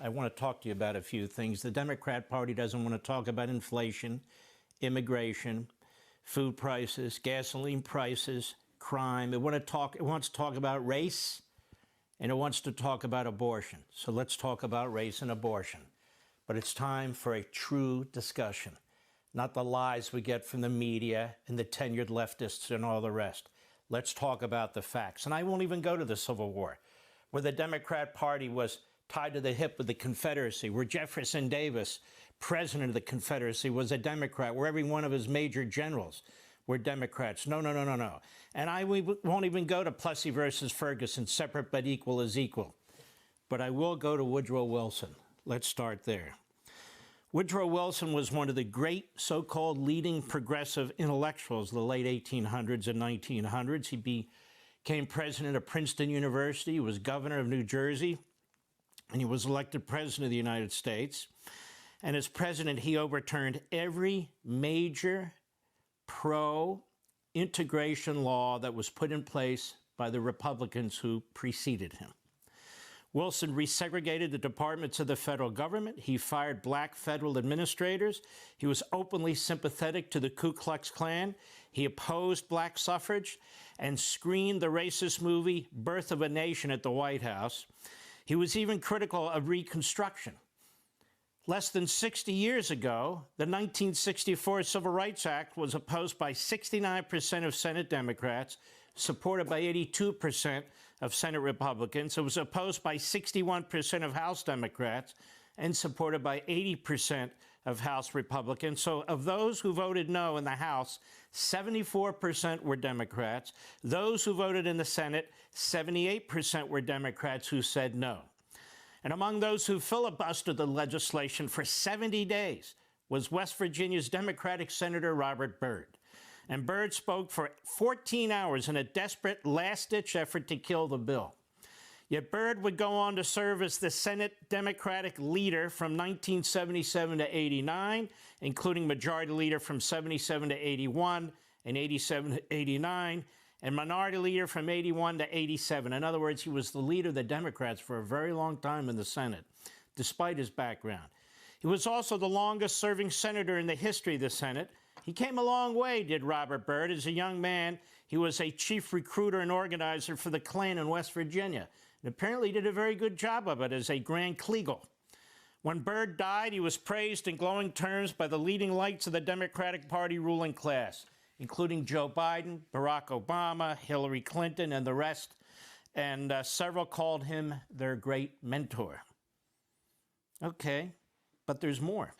I want to talk to you about a few things. The Democrat Party doesn't want to talk about inflation, immigration, food prices, gasoline prices, crime. It wants to talk about race, and it wants to talk about abortion. So let's talk about race and abortion. But it's time for a true discussion, not the lies we get from the media and the tenured leftists and all the rest. Let's talk about the facts. And I won't even go to the Civil War, where the Democrat Party was tied to the hip with the Confederacy, where Jefferson Davis, president of the Confederacy, was a Democrat, where every one of his major generals were Democrats. No. And we won't even go to Plessy versus Ferguson, separate but equal is equal. But I will go to Woodrow Wilson. Let's start there. Woodrow Wilson was one of the great so-called leading progressive intellectuals of the late 1800s and 1900s. He became president of Princeton University. He was governor of New Jersey, and he was elected president of the United States. And as president, he overturned every major pro-integration law that was put in place by the Republicans who preceded him. Wilson resegregated the departments of the federal government. He fired black federal administrators. He was openly sympathetic to the Ku Klux Klan. He opposed black suffrage and screened the racist movie Birth of a Nation at the White House. He was even critical of Reconstruction. Less than 60 years ago, the 1964 Civil Rights Act was opposed by 69% of Senate Democrats, supported by 82% of Senate Republicans. It was opposed by 61% of House Democrats and supported by 80% of House Republicans. So of those who voted no in the House, 74% were Democrats. Those who voted in the Senate, 78% were Democrats who said no. And among those who filibustered the legislation for 70 days was West Virginia's Democratic Senator Robert Byrd. And Byrd spoke for 14 hours in a desperate last-ditch effort to kill the bill. Yet Byrd would go on to serve as the Senate Democratic leader from 1977 to 89, including Majority Leader from 77 to 81 and 87 to 89, and Minority Leader from 81 to 87. In other words, he was the leader of the Democrats for a very long time in the Senate, despite his background. He was also the longest-serving senator in the history of the Senate. He came a long way, did Robert Byrd. As a young man, he was a chief recruiter and organizer for the Klan in West Virginia, and apparently did a very good job of it as a Grand Kleagle. When Byrd died, he was praised in glowing terms by the leading lights of the Democratic Party ruling class, including Joe Biden, Barack Obama, Hillary Clinton, and the rest, and several called him their great mentor. Okay, but there's more.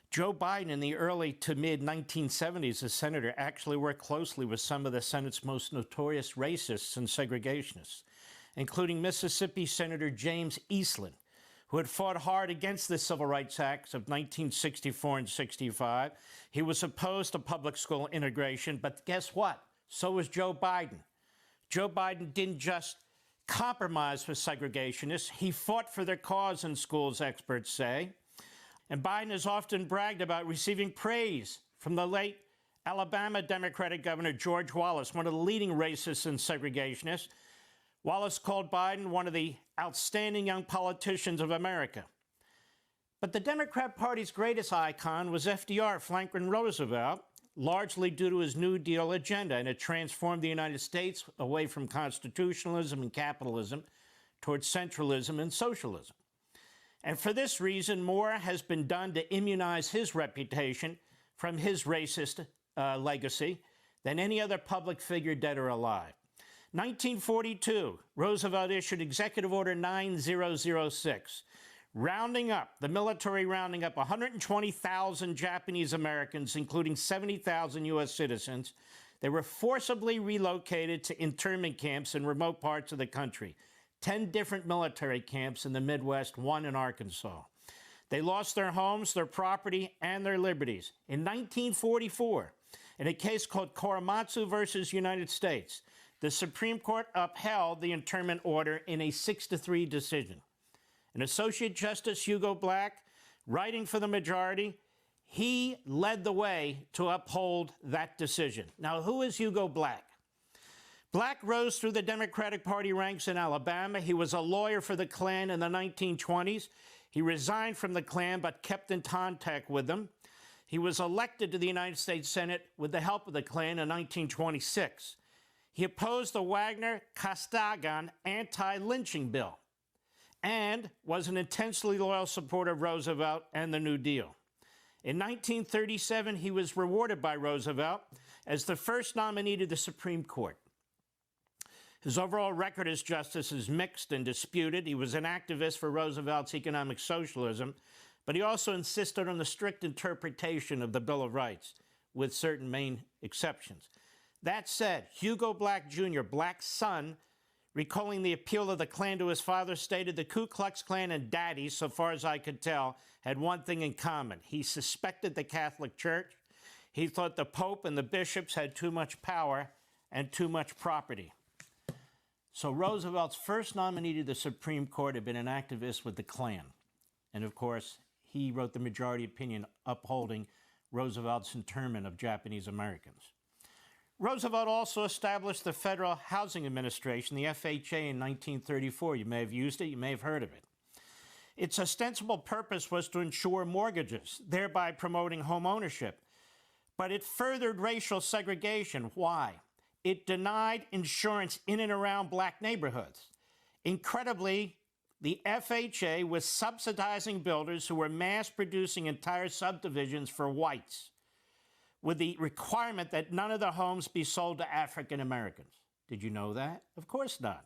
Joe Biden, in the early to mid-1970s as senator, actually worked closely with some of the Senate's most notorious racists and segregationists, including Mississippi Senator James Eastland, who had fought hard against the Civil Rights Acts of 1964 and 65. He was opposed to public school integration, but guess what? So was Joe Biden. Joe Biden didn't just compromise with segregationists. He fought for their cause in schools, experts say. And Biden has often bragged about receiving praise from the late Alabama Democratic Governor George Wallace, one of the leading racists and segregationists. Wallace called Biden one of the outstanding young politicians of America. But the Democrat Party's greatest icon was FDR, Franklin Roosevelt, largely due to his New Deal agenda, and it transformed the United States away from constitutionalism and capitalism towards centralism and socialism. And for this reason, more has been done to immunize his reputation from his racist legacy than any other public figure, dead or alive. 1942, Roosevelt issued Executive Order 9006, the military rounding up 120,000 Japanese Americans, including 70,000 U.S. citizens. They were forcibly relocated to internment camps in remote parts of the country. 10 different military camps in the Midwest, one in Arkansas. They lost their homes, their property, and their liberties. In 1944, in a case called Korematsu versus United States, the Supreme Court upheld the internment order in a 6-3 decision. And Associate Justice Hugo Black, writing for the majority, he led the way to uphold that decision. Now, who is Hugo Black? Black rose through the Democratic Party ranks in Alabama. He was a lawyer for the Klan in the 1920s. He resigned from the Klan but kept in contact with them. He was elected to the United States Senate with the help of the Klan in 1926. He opposed the Wagner-Costagan anti-lynching bill and was an intensely loyal supporter of Roosevelt and the New Deal. In 1937, he was rewarded by Roosevelt as the first nominee to the Supreme Court. His overall record as justice is mixed and disputed. He was an activist for Roosevelt's economic socialism, but he also insisted on the strict interpretation of the Bill of Rights, with certain main exceptions. That said, Hugo Black Jr., Black's son, recalling the appeal of the Klan to his father, stated the Ku Klux Klan and Daddy, so far as I could tell, had one thing in common. He suspected the Catholic Church. He thought the Pope and the bishops had too much power and too much property. So Roosevelt's first nominee to the Supreme Court had been an activist with the Klan. And of course, he wrote the majority opinion upholding Roosevelt's internment of Japanese Americans. Roosevelt also established the Federal Housing Administration, the FHA, in 1934. You may have used it, you may have heard of it. Its ostensible purpose was to insure mortgages, thereby promoting home ownership. But it furthered racial segregation. Why? It denied insurance in and around black neighborhoods. Incredibly, the FHA was subsidizing builders who were mass-producing entire subdivisions for whites, with the requirement that none of the homes be sold to African Americans. Did you know that? Of course not.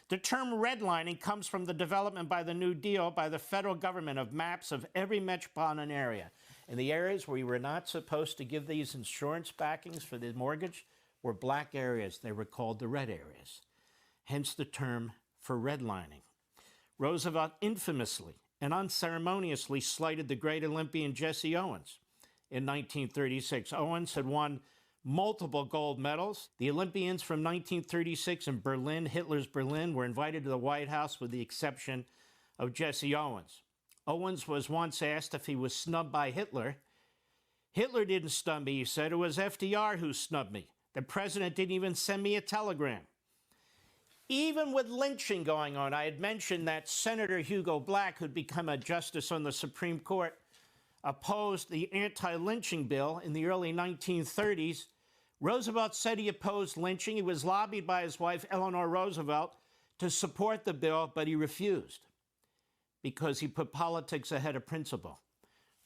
The term redlining comes from the development by the New Deal by the federal government of maps of every metropolitan area. And the areas where you were not supposed to give these insurance backings for the mortgage were black areas. They were called the red areas, hence the term for redlining. Roosevelt infamously and unceremoniously slighted the great Olympian Jesse Owens. In 1936, Owens had won multiple gold medals. The Olympians from 1936 in Berlin, Hitler's Berlin, were invited to the White House with the exception of Jesse Owens. Owens was once asked if he was snubbed by Hitler. Hitler didn't snub me, he said. It was FDR who snubbed me. The president didn't even send me a telegram. Even with lynching going on, I had mentioned that Senator Hugo Black, who'd become a justice on the Supreme Court, opposed the anti-lynching bill in the early 1930s. Roosevelt said he opposed lynching. He was lobbied by his wife, Eleanor Roosevelt, to support the bill, but he refused because he put politics ahead of principle.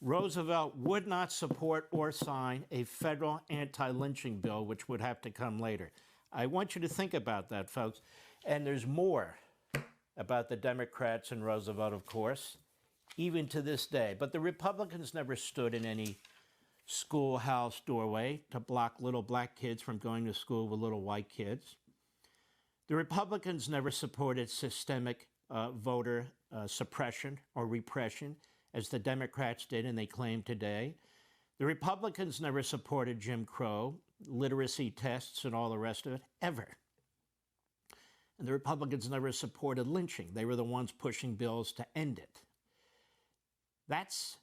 Roosevelt would not support or sign a federal anti-lynching bill, which would have to come later. I want you to think about that, folks. And there's more about the Democrats and Roosevelt, of course, even to this day. But the Republicans never stood in any schoolhouse doorway to block little black kids from going to school with little white kids. The Republicans never supported systemic voter suppression or repression, as the Democrats did and they claim today. The Republicans never supported Jim Crow, literacy tests, and all the rest of it, ever. And the Republicans never supported lynching. They were the ones pushing bills to end it. That's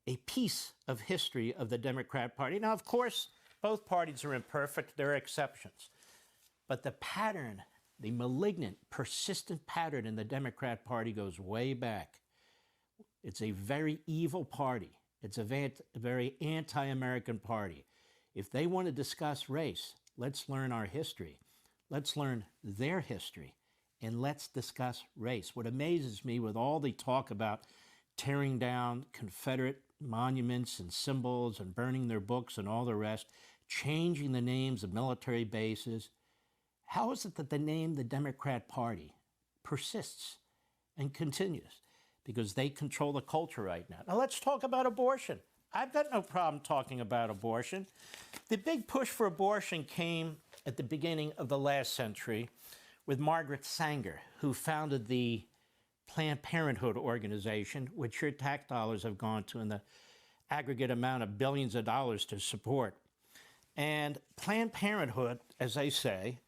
a piece of history of the Democrat Party. Now, of course, both parties are imperfect. There are exceptions. But the pattern, the malignant, persistent pattern in the Democrat Party goes way back. It's a very evil party. It's a very anti-American party. If they want to discuss race, let's learn our history. Let's learn their history, and let's discuss race. What amazes me with all the talk about tearing down Confederate monuments and symbols and burning their books and all the rest, changing the names of military bases, how is it that the name the Democrat Party persists and continues? Because they control the culture right now. Now let's talk about abortion. I've got no problem talking about abortion. The big push for abortion came at the beginning of the last century with Margaret Sanger, who founded the Planned Parenthood organization, which your tax dollars have gone to in the aggregate amount of billions of dollars to support. And Planned Parenthood, as they say,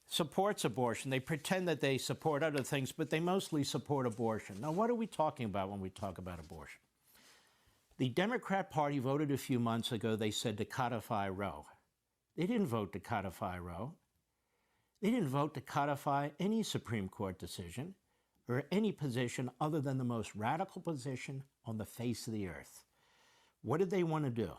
supports abortion. They pretend that they support other things, but they mostly support abortion. Now, what are we talking about when we talk about abortion? The Democrat Party voted a few months ago, they said, to codify Roe. They didn't vote to codify Roe. They didn't vote to codify any Supreme Court decision or any position other than the most radical position on the face of the earth. What did they want to do?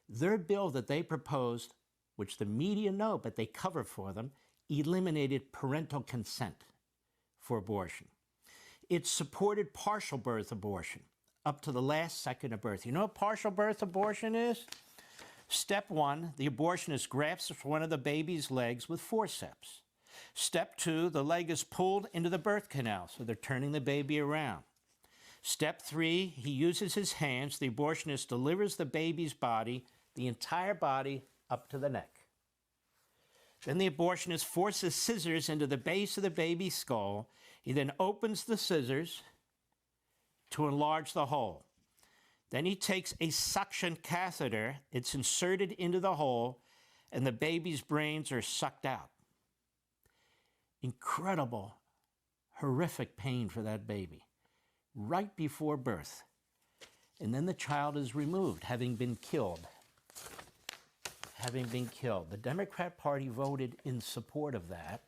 Their bill that they proposed, which the media know, but they cover for them, eliminated parental consent for abortion. It supported partial birth abortion up to the last second of birth. You know what partial birth abortion is? Step one, the abortionist grasps one of the baby's legs with forceps. Step two, the leg is pulled into the birth canal, so they're turning the baby around. Step three, he uses his hands. The abortionist delivers the baby's body, the entire body, up to the neck. Then the abortionist forces scissors into the base of the baby's skull. He then opens the scissors to enlarge the hole. Then he takes a suction catheter, it's inserted into the hole, and the baby's brains are sucked out. Incredible, horrific pain for that baby, right before birth. And then the child is removed, having been killed. The Democrat Party voted in support of that.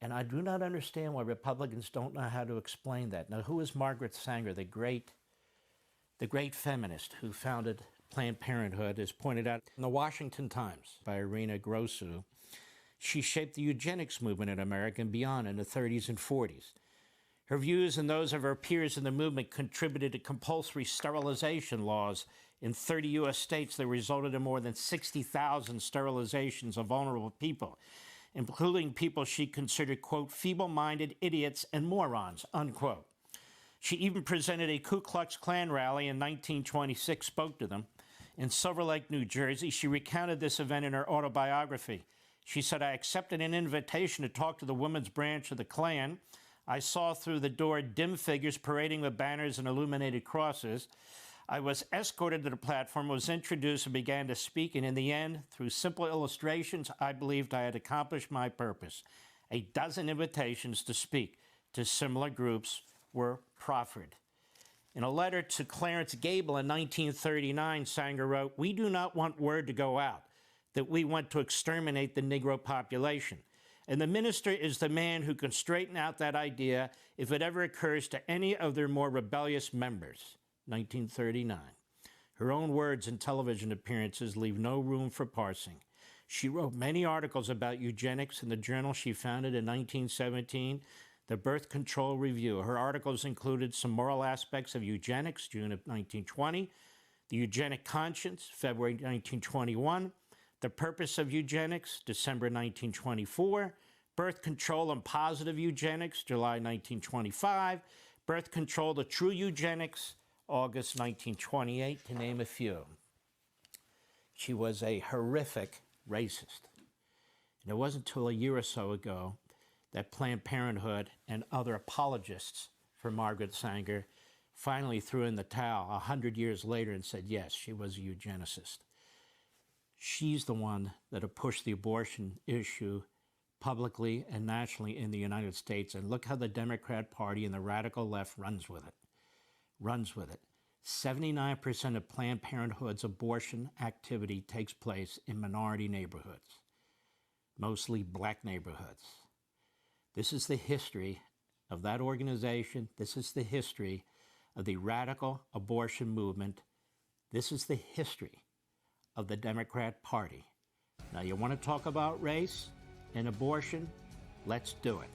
And I do not understand why Republicans don't know how to explain that. Now, who is Margaret Sanger, the great feminist who founded Planned Parenthood, as pointed out in the Washington Times by Irina Grossu? She shaped the eugenics movement in America and beyond in the 30s and 40s. Her views and those of her peers in the movement contributed to compulsory sterilization laws in 30 U.S. states that resulted in more than 60,000 sterilizations of vulnerable people, including people she considered, quote, feeble-minded idiots and morons, unquote. She even presented a Ku Klux Klan rally in 1926, spoke to them. In Silver Lake, New Jersey, she recounted this event in her autobiography. She said, I accepted an invitation to talk to the women's branch of the Klan. I saw through the door dim figures parading with banners and illuminated crosses. I was escorted to the platform, was introduced, and began to speak, and in the end, through simple illustrations, I believed I had accomplished my purpose. A dozen invitations to speak to similar groups were proffered. In a letter to Clarence Gable in 1939, Sanger wrote, we do not want word to go out that we want to exterminate the Negro population. And the minister is the man who can straighten out that idea if it ever occurs to any of their more rebellious members. 1939. Her own words in television appearances leave no room for parsing. She wrote many articles about eugenics in the journal she founded in 1917, the Birth Control Review. Her articles included Some Moral Aspects of Eugenics, June of 1920, The Eugenic Conscience, February 1921, The Purpose of Eugenics, December 1924, Birth Control and Positive Eugenics, July 1925, Birth Control, The True Eugenics, August 1928, to name a few. She was a horrific racist. And it wasn't until a year or so ago that Planned Parenthood and other apologists for Margaret Sanger finally threw in the towel 100 years later and said, yes, she was a eugenicist. She's the one that have pushed the abortion issue publicly and nationally in the United States. And look how the Democrat Party and the radical left runs with it. 79% of Planned Parenthood's abortion activity takes place in minority neighborhoods, mostly black neighborhoods. This is the history of that organization. This is the history of the radical abortion movement. This is the history of the Democrat Party. Now, you want to talk about race and abortion? Let's do it.